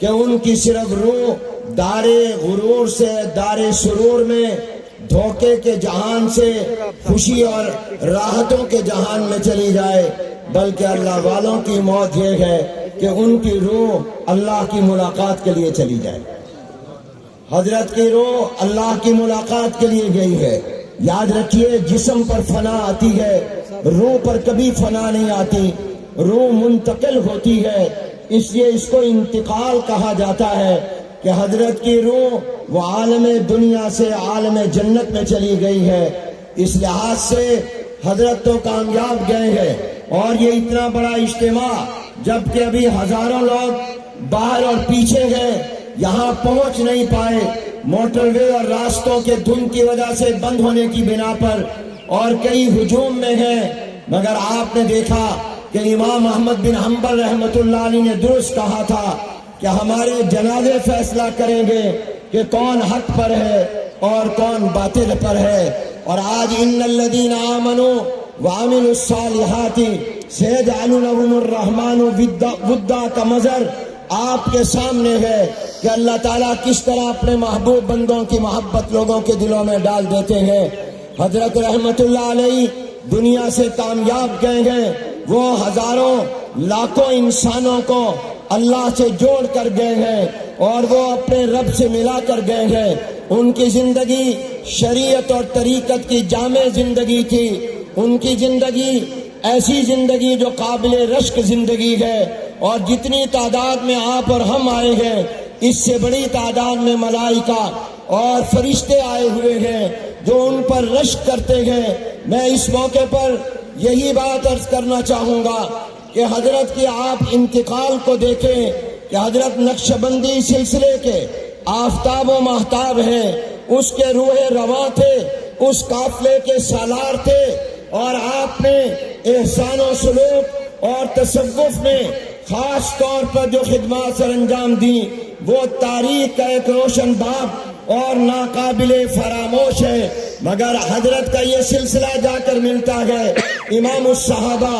کہ ان کی صرف روح دار غرور سے دار سرور میں دھوکے کے جہان سے خوشی اور راحتوں کے جہان میں چلی جائے، بلکہ اللہ والوں کی موت یہ ہے کہ ان کی روح اللہ کی ملاقات کے لیے چلی جائے۔ حضرت کی روح اللہ کی ملاقات کے لیے گئی ہے۔ یاد رکھیے، جسم پر فنا آتی ہے، روح پر کبھی فنا نہیں آتی، روح منتقل ہوتی ہے، اس لیے اس کو انتقال کہا جاتا ہے کہ حضرت کی روح وہ عالم دنیا سے عالم جنت میں چلی گئی ہے۔ اس لحاظ سے حضرت تو کامیاب گئے ہیں، اور یہ اتنا بڑا اجتماع جبکہ ابھی ہزاروں لوگ باہر اور پیچھے گئے، یہاں پہنچ نہیں پائے، موٹر وے اور راستوں کے دھند کی وجہ سے بند ہونے کی بنا پر، اور کئی ہجوم میں ہیں، مگر آپ نے دیکھا کہ امام احمد بن حنبل رحمۃ اللہ علیہ نے درست کہا تھا کہ ہمارے جنازے فیصلہ کریں گے کہ کون حق پر ہے اور کون باطل پر ہے۔ اور آج ان الذین آمنوا وعملوا الصالحات سیجعل لهم الرحمن ودا کا مظہر آپ کے سامنے ہے کہ اللہ تعالیٰ کس طرح اپنے محبوب بندوں کی محبت لوگوں کے دلوں میں ڈال دیتے ہیں۔ حضرت رحمت اللہ علیہ دنیا سے کامیاب گئے ہیں، وہ ہزاروں لاکھوں انسانوں کو اللہ سے جوڑ کر گئے ہیں اور وہ اپنے رب سے ملا کر گئے ہیں۔ ان کی زندگی شریعت اور طریقت کی جامع زندگی تھی، ان کی زندگی ایسی زندگی جو قابل رشک زندگی ہے، اور جتنی تعداد میں آپ اور ہم آئے ہیں اس سے بڑی تعداد میں ملائکہ اور فرشتے آئے ہوئے ہیں جو ان پر رشک کرتے ہیں۔ میں اس موقع پر یہی بات عرض کرنا چاہوں گا کہ حضرت کی آپ انتقال کو دیکھیں کہ حضرت نقش بندی سلسلے کے آفتاب و ماہتاب ہیں، اس کے روح رواں تھے، اس قافلے کے سالار تھے، اور آپ نے احسان و سلوک اور تصوف میں خاص طور پر جو خدمات سر انجام دی وہ تاریخ کا ایک روشن باب اور ناقابل فراموش ہے۔ مگر حضرت کا یہ سلسلہ جا کر ملتا ہے امام الصحابہ،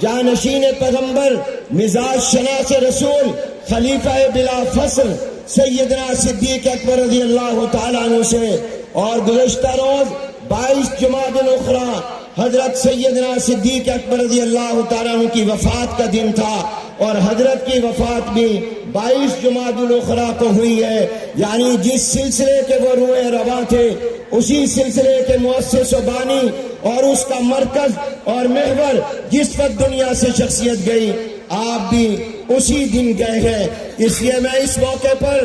جانشین پیغمبر، مزاج شناس رسول، خلیفہ بلا فصل سیدنا صدیق اکبر رضی اللہ تعالیٰ عنہ سے۔ اور گزشتہ روز 22 جمادی الاخری حضرت سیدنا صدیق اکبر رضی اللہ تعالیٰ عنہ کی وفات کا دن تھا، اور حضرت کی وفات بھی 22 جمادی الاخری کو ہوئی ہے، یعنی جس سلسلے کے وہ روح رواں تھے اسی سلسلے کے مؤسس و بانی اور اس کا مرکز اور محور جس وقت دنیا سے شخصیت گئی، آپ بھی اسی دن گئے ہیں۔ اس لیے میں اس موقع پر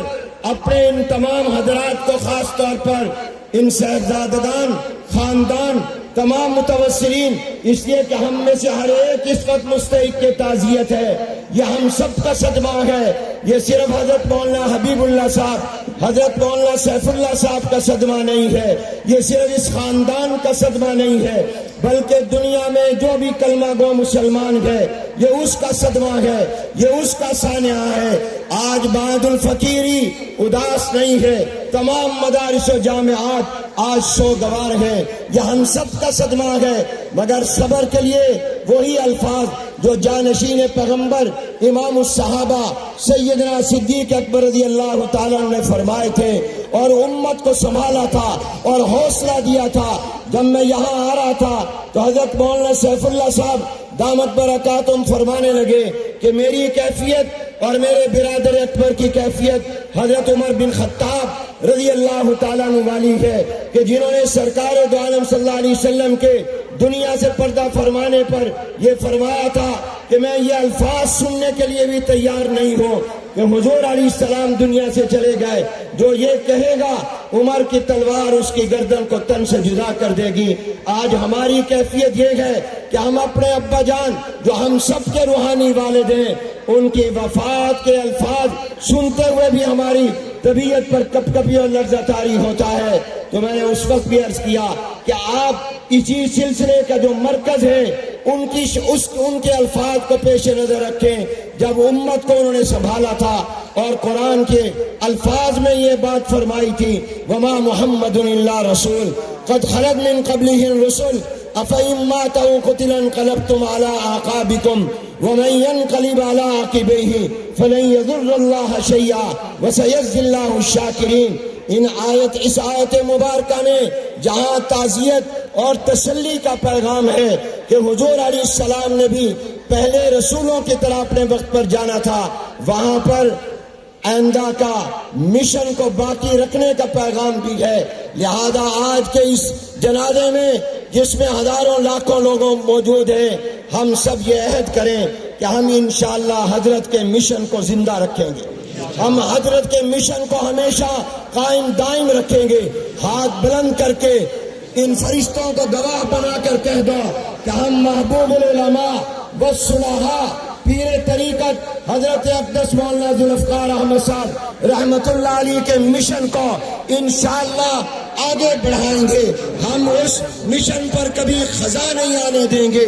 اپنے ان تمام حضرات کو خاص طور پر ان صاحبزادگان خاندان تمام متوسرین، اس لیے کہ ہم میں سے ہر ایک اس وقت مستحق کے تعزیت ہے، یہ ہم سب کا صدمہ ہے، یہ صرف حضرت مولانا حبیب اللہ صاحب، حضرت مولانا سیف اللہ صاحب کا صدمہ نہیں ہے، یہ صرف اس خاندان کا صدمہ نہیں ہے، بلکہ دنیا میں جو بھی کلمہ گو مسلمان ہے یہ اس کا صدمہ ہے، یہ اس کا سانحہ ہے۔ آج بعد الفقیری اداس نہیں ہے، تمام مدارس و جامعات آج سوگوار ہیں، یہ ہم سب کا صدمہ ہے۔ مگر صبر کے لیے وہی الفاظ جو جانشین پیغمبر امام الصحابہ سیدنا صدیق اکبر رضی اللہ تعالیٰ نے فرمائے تھے اور امت کو سنبھالا تھا اور حوصلہ دیا تھا۔ جب میں یہاں آ رہا تھا تو حضرت مولانا سیف اللہ صاحب دامت برکاتہم فرمانے لگے کہ میری کیفیت اور میرے برادر اکبر کی کیفیت حضرت عمر بن خطاب رضی اللہ تعالیٰ عنہ والی ہے کہ جنہوں نے سرکار دو عالم صلی اللہ علیہ وسلم کے دنیا سے پردہ فرمانے پر یہ فرمایا تھا کہ میں یہ الفاظ سننے کے لیے بھی تیار نہیں ہوں کہ حضور علیہ السلام دنیا سے چلے گئے، جو یہ کہے گا عمر کی تلوار اس کی گردن کو تن سے جدا کر دے گی۔ آج ہماری کیفیت یہ ہے کہ ہم اپنے ابا جان جو ہم سب کے روحانی والد ہیں ان کی وفات کے الفاظ سنتے ہوئے بھی ہماری طبیعت پر کپ کپی اور لرزہ طاری ہوتا ہے۔ تو میں نے اس وقت بھی عرض کیا کہ آپ اسی سلسلے کا جو مرکز ہے ان کے الفاظ کو پیش نظر رکھیں جب امت کو انہوں نے سنبھالا تھا اور قرآن کے الفاظ میں یہ بات فرمائی تھی وما محمد الا رسول قد خلت من قبله الرسل افإن مات أو قتل انقلبتم على أعقابكم ومن ينقلب على عقبيه فلن يضر الله شيئا وسيجزي الله الشاكرين۔ اس آیت مبارکہ میں جہاں تعزیت اور تسلی کا پیغام ہے کہ حضور علیہ السلام نے بھی پہلے رسولوں کی طرح اپنے وقت پر جانا تھا، وہاں پر آئندہ کا مشن کو باقی رکھنے کا پیغام بھی ہے۔ لہذا آج کے اس جنازے میں جس میں ہزاروں لاکھوں لوگوں موجود ہیں، ہم سب یہ عہد کریں کہ ہم انشاءاللہ حضرت کے مشن کو زندہ رکھیں گے، ہم حضرت کے مشن کو ہمیشہ قائم دائم رکھیں گے۔ ہاتھ بلند کر کے ان فرشتوں کو گواہ بنا کر کہہ دو کہ ہم محبوب العلماء والصلحاء پیر طریقت حضرت اقدس مولانا ذوالفقار احمد صاحب رحمت اللہ علیہ کے مشن کو انشاءاللہ آگے بڑھائیں گے۔ ہم اس مشن پر کبھی خزاں نہیں آنے دیں گے،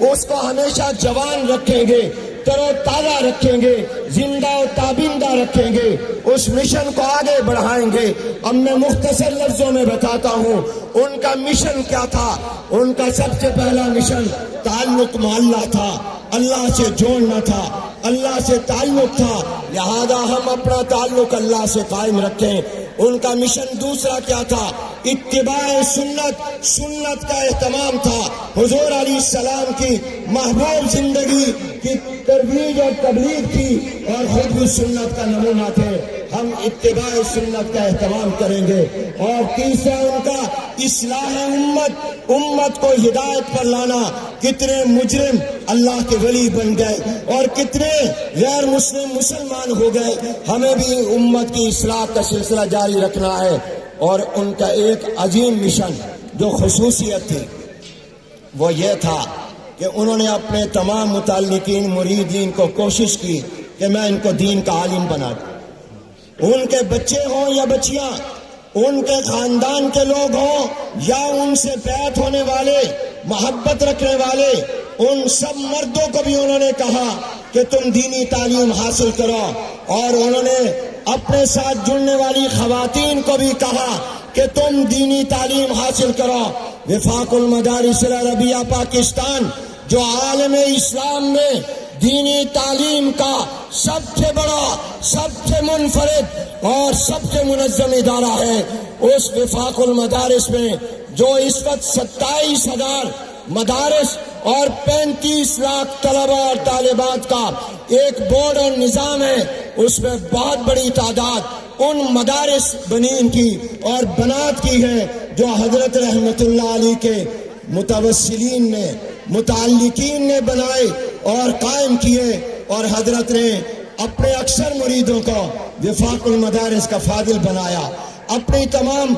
اس کو ہمیشہ جوان رکھیں گے، تر و تازہ رکھیں گے، زندہ و تابندہ رکھیں گے، اس مشن کو آگے بڑھائیں گے۔ اب میں مختصر لفظوں میں بتاتا ہوں ان کا مشن کیا تھا۔ ان کا سب سے پہلا مشن تعلق مع اللہ تھا، اللہ سے جوڑنا تھا، اللہ سے تعلق تھا، لہذا ہم اپنا تعلق اللہ سے قائم رکھیں۔ ان کا مشن دوسرا کیا تھا؟ اتباع سنت، سنت کا اہتمام تھا۔ حضور علیہ السلام کی محبوب زندگی کی ترویج اور تبلیغ کی اور خود بھی سنت کا نمونہ تھے۔ ہم اتباع سنت کا اہتمام کریں گے۔ اور تیسرا ان کا اصلاح امت، امت کو ہدایت پر لانا۔ کتنے مجرم اللہ کے ولی بن گئے اور کتنے غیر مسلم مسلمان ہو گئے، ہمیں بھی امت کی اصلاح کا سلسلہ جاری رکھنا ہے۔ اور ان کا ایک عظیم مشن جو خصوصیت تھی وہ یہ تھا کہ انہوں نے اپنے تمام متعلقین مریدین کو کوشش کی کہ میں ان کو دین کا عالم بنا دوں۔ ان کے بچے ہوں یا بچیاں، ان کے خاندان کے لوگ ہوں یا ان سے بیعت ہونے والے، محبت رکھنے والے، ان سب مردوں کو بھی انہوں نے کہا کہ تم دینی تعلیم حاصل کرو۔ اور انہوں نے اپنے ساتھ جڑنے والی خواتین کو بھی کہا کہ تم دینی تعلیم حاصل کرو۔ وفاق المدارس العربیہ پاکستان جو عالم اسلام میں دینی تعلیم کا سب سے بڑا، سب سے منفرد اور سب سے منظم ادارہ ہے، اس وفاق المدارس میں جو اس وقت 27,000 مدارس اور 35 لاکھ طلبہ اور طالبات کا ایک بورڈ اور نظام ہے، اس میں بہت بڑی تعداد ان مدارس بنین کی اور بنات کی ہے جو حضرت رحمت اللہ علیہ کے متوسلین نے، متعلقین نے بنائے اور قائم کیے۔ اور حضرت نے اپنے اکثر مریدوں کو وفاق المدارس کا فاضل بنایا، اپنی تمام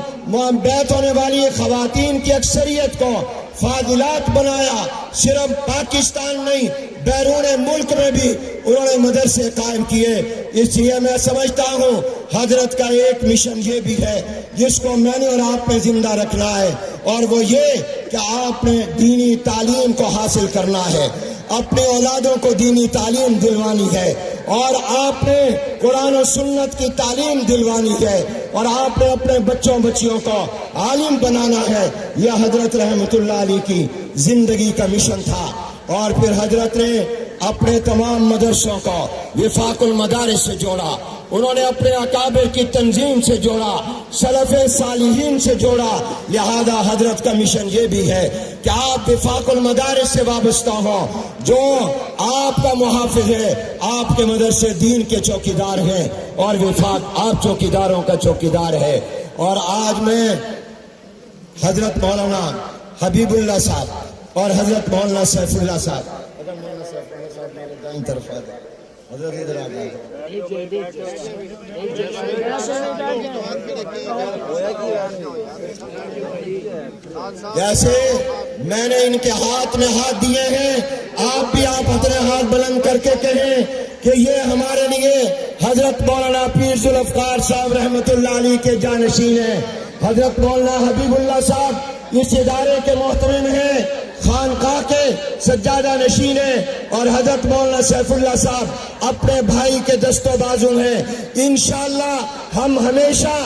بیعت ہونے والی خواتین کی اکثریت کو فاضلات بنایا۔ صرف پاکستان نہیں، بیرون ملک میں بھی انہوں نے مدرسے قائم کیے۔ اس لیے میں سمجھتا ہوں حضرت کا ایک مشن یہ بھی ہے جس کو میں نے اور آپ نے زندہ رکھنا ہے، اور وہ یہ کہ آپ نے دینی تعلیم کو حاصل کرنا ہے، اپنے اولادوں کو دینی تعلیم دلوانی ہے، اور آپ نے قرآن و سنت کی تعلیم دلوانی ہے، اور آپ نے اپنے بچوں بچیوں کو عالم بنانا ہے۔ یہ حضرت رحمت اللہ علیہ کی زندگی کا مشن تھا۔ اور پھر حضرت نے اپنے تمام مدرسوں کو وفاق المدارس سے جوڑا، انہوں نے اپنے اکابر کی تنظیم سے جوڑا، سلف صالحین سے جوڑا۔ لہذا حضرت کا مشن یہ بھی ہے کہ آپ وفاق المدارس سے وابستہ ہوں، جو آپ کا محافظ ہے، آپ کے مدرسے دین کے چوکیدار ہیں، اور وفاق آپ چوکیداروں کا چوکیدار ہے۔ اور آج میں حضرت مولانا حبیب اللہ صاحب اور حضرت مولانا سیف اللہ صاحب، اگر مولانا سیف اللہ صاحب میرے دائیں طرف آ جائیں، حضرت ادھر آ جائیں۔ جیسے میں نے ان کے ہاتھ میں ہاتھ دیے ہیں، آپ بھی آپ اپنے ہاتھ بلند کر کے کہیں کہ یہ ہمارے لیے حضرت مولانا پیر ذوالفقار صاحب رحمت اللہ علیہ کے جانشین ہیں۔ حضرت مولانا حبیب اللہ صاحب اس ادارے کے محترم ہیں، خانقاہ کے سجادہ نشین ہیں، اور حضرت مولانا سیف اللہ صاحب اپنے بھائی کے دست و بازو ہیں۔ انشاءاللہ ہم ہمیشہ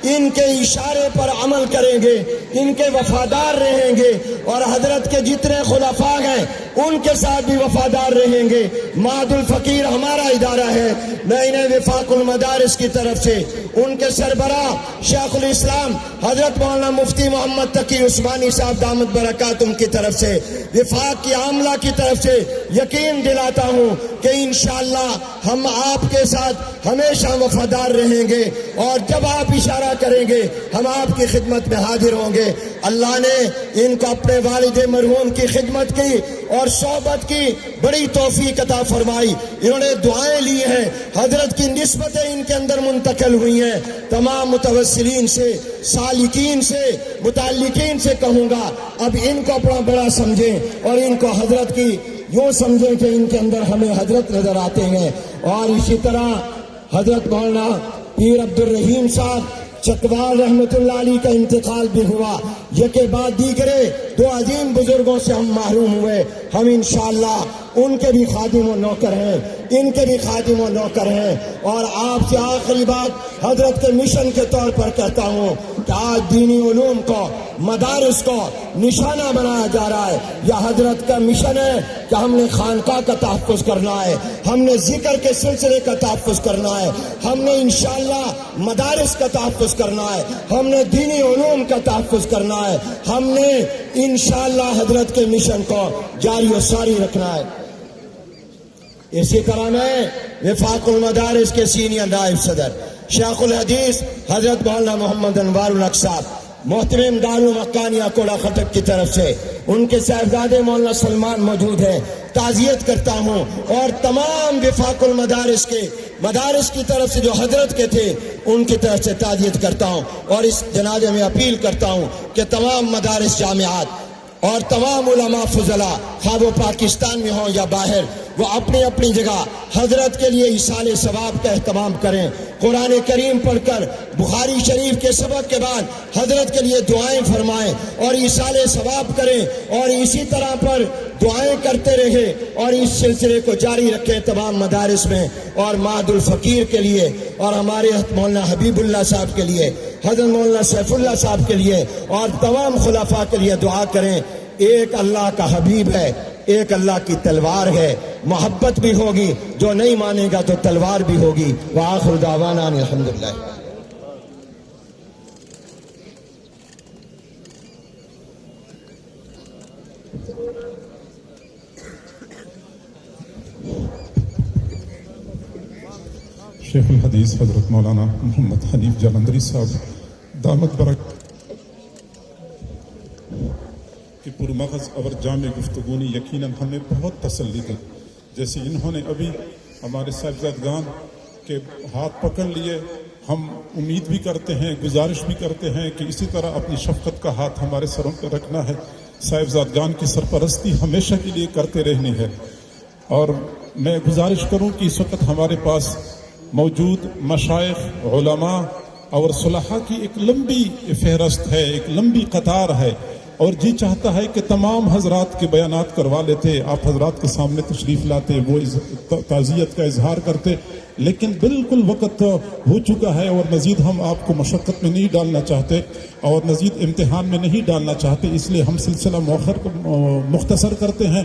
ان کے اشارے پر عمل کریں گے، ان کے وفادار رہیں گے، اور حضرت کے جتنے خلفاء ہیں ان کے ساتھ بھی وفادار رہیں گے۔ معہد الفقیر ہمارا ادارہ ہے، میں انہیں وفاق المدارس کی طرف سے ان کے سربراہ شیخ الاسلام حضرت مولانا مفتی محمد تقی عثمانی صاحب دامت برکاتہم کی طرف سے، وفاق کی عاملہ کی طرف سے یقین دلاتا ہوں کہ انشاءاللہ ہم آپ کے ساتھ ہمیشہ وفادار رہیں گے، اور جب آپ اشارہ کریں گے ہم آپ کی خدمت میں حاضر ہوں گے۔ اللہ نے ان کو اپنے والد مرحوم کی خدمت کی اور صحبت کی بڑی توفیق عطا فرمائی، انہوں نے دعائیں لی ہیں، حضرت کی نسبتیں ان کے اندر منتقل ہوئی ہیں۔ تمام متوسلین سے، سالکین سے، متعلقین سے کہوں گا اب ان کو اپنا بڑا سمجھیں اور ان کو حضرت کی یوں سمجھیں کہ ان کے اندر ہمیں حضرت نظر آتے ہیں۔ اور اسی طرح حضرت مولانا پیر عبد الرحیم صاحب چکوال رحمت اللہ علیہ کا انتقال بھی ہوا، یہ کے بعد دیگرے دو عظیم بزرگوں سے ہم محروم ہوئے۔ ہم انشاءاللہ ان کے بھی خادم و نوکر ہیں، ان کے بھی خادم و نوکر ہیں۔ اور آپ سے آخری بات حضرت کے مشن کے طور پر کہتا ہوں کہ آج دینی علوم کو، مدارس کو نشانہ بنایا جا رہا ہے۔ یہ حضرت کا مشن ہے کہ ہم نے خانقاہ کا تحفظ کرنا ہے، ہم نے ذکر کے سلسلے کا تحفظ کرنا ہے، ہم نے انشاءاللہ مدارس کا تحفظ کرنا ہے، ہم نے دینی علوم کا تحفظ کرنا ہے، ہم نے انشاءاللہ حضرت کے مشن کو جاری و ساری رکھنا ہے۔ اسی طرح میں وفاق المدارس کے سینئر نائب صدر شیخ الحدیث حضرت مولانا محمد انوار الحق صاحب محترم دارالمکانیہ کوڑا خٹک کی طرف سے ان کے صاحبزادے مولانا سلمان موجود ہیں، تعزیت کرتا ہوں، اور تمام وفاق المدارس کے مدارس کی طرف سے جو حضرت کے تھے ان کی طرف سے تعزیت کرتا ہوں، اور اس جنازے میں اپیل کرتا ہوں کہ تمام مدارس جامعات اور تمام علماء فضلاء خواہ وہ پاکستان میں ہوں یا باہر، وہ اپنی اپنی جگہ حضرت کے لیے ایصال ثواب کا اہتمام کریں، قرآن کریم پڑھ کر بخاری شریف کے سبق کے بعد حضرت کے لیے دعائیں فرمائیں اور ایصال ثواب کریں، اور اسی طرح پر دعائیں کرتے رہیں اور اس سلسلے کو جاری رکھیں تمام مدارس میں، اور معہد الفقیر کے لیے، اور ہمارے مولانا حبیب اللہ صاحب کے لیے، حضرت مولانا سیف اللہ صاحب کے لیے، اور تمام خلفاء کے لیے دعا کریں۔ ایک اللہ کا حبیب ہے، ایک اللہ کی تلوار ہے، محبت بھی ہوگی، جو نہیں مانے گا تو تلوار بھی ہوگی۔ وآخر دعوانا الحمدللہ۔ شیخ الحدیث حضرت مولانا محمد حنیف جالندری صاحب دامت برکاتہم کی پرمغز اور جامع گفتگو نے یقیناً ہمیں بہت تسلی دی، جیسے انہوں نے ابھی ہمارے صاحبزادگان کے ہاتھ پکڑ لیے۔ ہم امید بھی کرتے ہیں، گزارش بھی کرتے ہیں کہ اسی طرح اپنی شفقت کا ہاتھ ہمارے سروں پہ رکھنا ہے، صاحبزادگان کی سرپرستی ہمیشہ کے لیے کرتے رہنی ہے۔ اور میں گزارش کروں کہ اس وقت ہمارے پاس موجود مشائخ، علماء اور صلحاء کی ایک لمبی فہرست ہے، ایک لمبی قطار ہے، اور جی چاہتا ہے کہ تمام حضرات کے بیانات کروا لیتے، آپ حضرات کے سامنے تشریف لاتے، وہ تعزیت کا اظہار کرتے، لیکن بالکل وقت ہو چکا ہے اور مزید ہم آپ کو مشقت میں نہیں ڈالنا چاہتے اور مزید امتحان میں نہیں ڈالنا چاہتے، اس لیے ہم سلسلہ مؤخر کو مختصر کرتے ہیں۔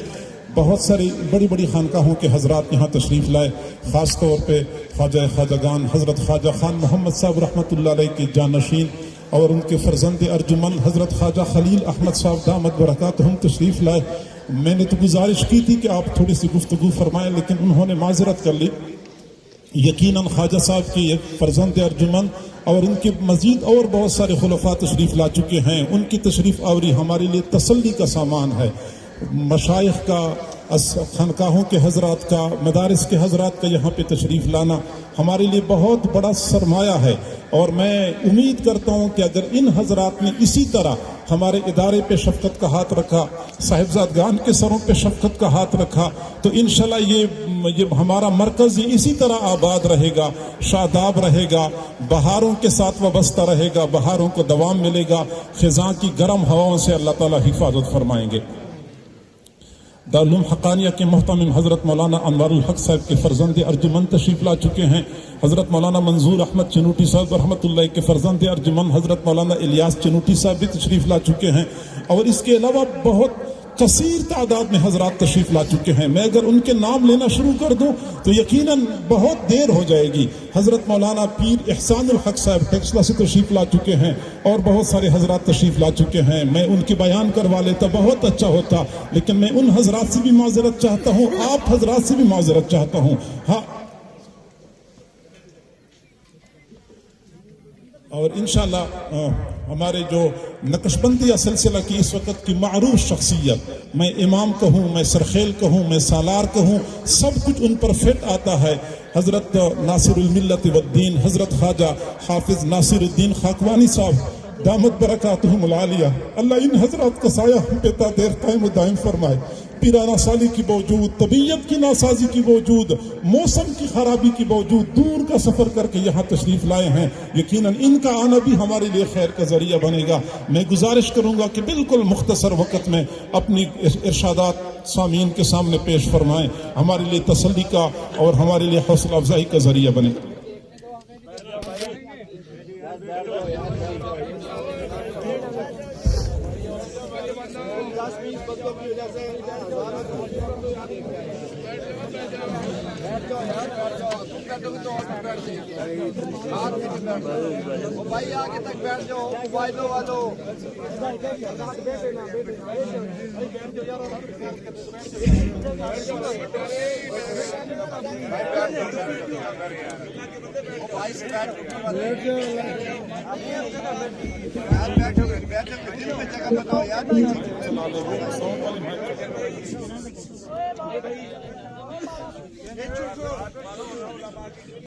بہت ساری بڑی بڑی خانقاہوں کے حضرات یہاں تشریف لائے، خاص طور پہ خواجہ خواجگان حضرت خواجہ خان محمد صاحب رحمۃ اللہ علیہ کے جانشین اور ان کے فرزند ارجمن حضرت خواجہ خلیل احمد صاحب دامت برکاتہم تشریف لائے۔ میں نے تو گزارش کی تھی کہ آپ تھوڑی سی گفتگو فرمائیں، لیکن انہوں نے معذرت کر لی۔ یقیناً خواجہ صاحب کی ایک فرزند ارجمن اور ان کے مزید اور بہت سارے خلفاء تشریف لا چکے ہیں، ان کی تشریف آوری ہمارے لیے تسلی کا سامان ہے۔ مشائخ کا، خانقاہوں کے حضرات کا، مدارس کے حضرات کا یہاں پہ تشریف لانا ہمارے لیے بہت بڑا سرمایہ ہے، اور میں امید کرتا ہوں کہ اگر ان حضرات نے اسی طرح ہمارے ادارے پہ شفقت کا ہاتھ رکھا، صاحبزادگان کے سروں پہ شفقت کا ہاتھ رکھا، تو انشاءاللہ یہ ہمارا مرکز یہ اسی طرح آباد رہے گا، شاداب رہے گا، بہاروں کے ساتھ وابستہ رہے گا، بہاروں کو دوام ملے گا، خزاں کی گرم ہواؤں سے اللہ تعالیٰ حفاظت فرمائیں گے۔ دارالعلوم حقانیہ کے محتمم حضرت مولانا انوار الحق صاحب کے فرزند ارجمند تشریف لا چکے ہیں، حضرت مولانا منظور احمد چنوٹی صاحب رحمۃ اللہ کے فرزند ارجمند حضرت مولانا الیاس چنوٹی صاحب بھی تشریف لا چکے ہیں، اور اس کے علاوہ بہت کثیر تعداد میں حضرات تشریف لا چکے ہیں۔ میں اگر ان کے نام لینا شروع کر دوں تو یقیناً بہت دیر ہو جائے گی۔ حضرت مولانا پیر احسان الحق صاحب ٹیکسلا سے تشریف لا چکے ہیں، اور بہت سارے حضرات تشریف لا چکے ہیں۔ میں ان کے بیان کروا لیتا بہت اچھا ہوتا، لیکن میں ان حضرات سے بھی معذرت چاہتا ہوں، آپ حضرات سے بھی معذرت چاہتا ہوں۔ ہاں، اور انشاءاللہ ہمارے جو نقش بندیہ سلسلہ کی اس وقت کی معروف شخصیت، میں امام کہوں، میں سرخیل کہوں، میں سالار کہوں، سب کچھ ان پر فٹ آتا ہے، حضرت ناصر الملت والدین حضرت خواجہ حافظ ناصر الدین خاکوانی صاحب دامت برکاتہم العالیہ، اللہ ان حضرات کا سایہ ہم پہ تا دیر قائم و دائم فرمائے۔ پیرانہ سالی کی باوجود، طبیعت کی ناسازی کی باوجود، موسم کی خرابی کی باوجود دور کا سفر کر کے یہاں تشریف لائے ہیں، یقیناً ان کا آنا بھی ہمارے لیے خیر کا ذریعہ بنے گا۔ میں گزارش کروں گا کہ بالکل مختصر وقت میں اپنی ارشادات سامعین کے سامنے پیش فرمائیں، ہمارے لیے تسلی کا اور ہمارے لیے حوصلہ افزائی کا ذریعہ بنے۔ بھائی آگے تک بیٹھ جاؤ، موبائلوں والوں جگہ بتاؤ یار۔